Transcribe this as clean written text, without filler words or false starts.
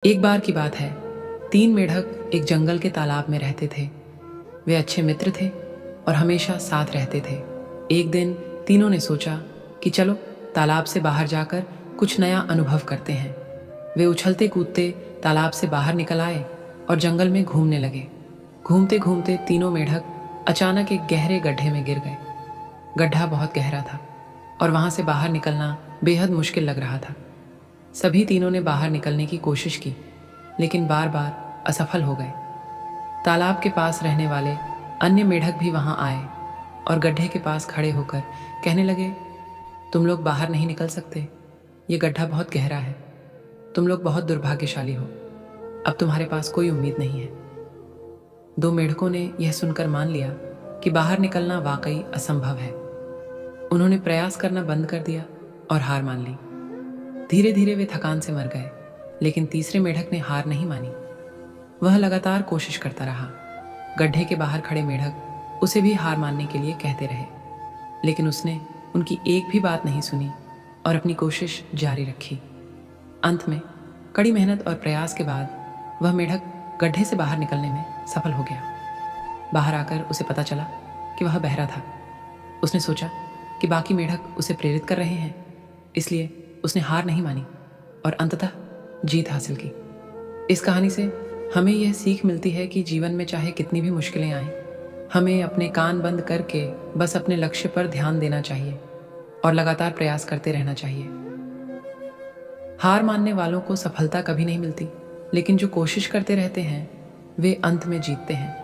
एक बार की बात है, 3 मेढक एक जंगल के तालाब में रहते थे। वे अच्छे मित्र थे और हमेशा साथ रहते थे। एक दिन तीनों ने सोचा कि चलो तालाब से बाहर जाकर कुछ नया अनुभव करते हैं। वे उछलते कूदते तालाब से बाहर निकल आए और जंगल में घूमने लगे। घूमते घूमते तीनों मेढक अचानक एक गहरे गड्ढे में गिर गए। गड्ढा बहुत गहरा था और वहां से बाहर निकलना बेहद मुश्किल लग रहा था। सभी तीनों ने बाहर निकलने की कोशिश की, लेकिन बार बार असफल हो गए। तालाब के पास रहने वाले अन्य मेढक भी वहां आए और गड्ढे के पास खड़े होकर कहने लगे, तुम लोग बाहर नहीं निकल सकते, ये गड्ढा बहुत गहरा है। तुम लोग बहुत दुर्भाग्यशाली हो, अब तुम्हारे पास कोई उम्मीद नहीं है। 2 मेढकों ने यह सुनकर मान लिया कि बाहर निकलना वाकई असंभव है। उन्होंने प्रयास करना बंद कर दिया और हार मान ली। धीरे धीरे वे थकान से मर गए, लेकिन तीसरे मेढक ने हार नहीं मानी। वह लगातार कोशिश करता रहा। गड्ढे के बाहर खड़े मेढक उसे भी हार मानने के लिए कहते रहे, लेकिन उसने उनकी एक भी बात नहीं सुनी और अपनी कोशिश जारी रखी। अंत में कड़ी मेहनत और प्रयास के बाद वह मेढक गड्ढे से बाहर निकलने में सफल हो गया। बाहर आकर उसे पता चला कि वह बहरा था। उसने सोचा कि बाकी मेढक उसे प्रेरित कर रहे हैं, इसलिए उसने हार नहीं मानी और अंततः जीत हासिल की। इस कहानी से हमें यह सीख मिलती है कि जीवन में चाहे कितनी भी मुश्किलें आएं, हमें अपने कान बंद करके बस अपने लक्ष्य पर ध्यान देना चाहिए और लगातार प्रयास करते रहना चाहिए। हार मानने वालों को सफलता कभी नहीं मिलती, लेकिन जो कोशिश करते रहते हैं वे अंत में जीतते हैं।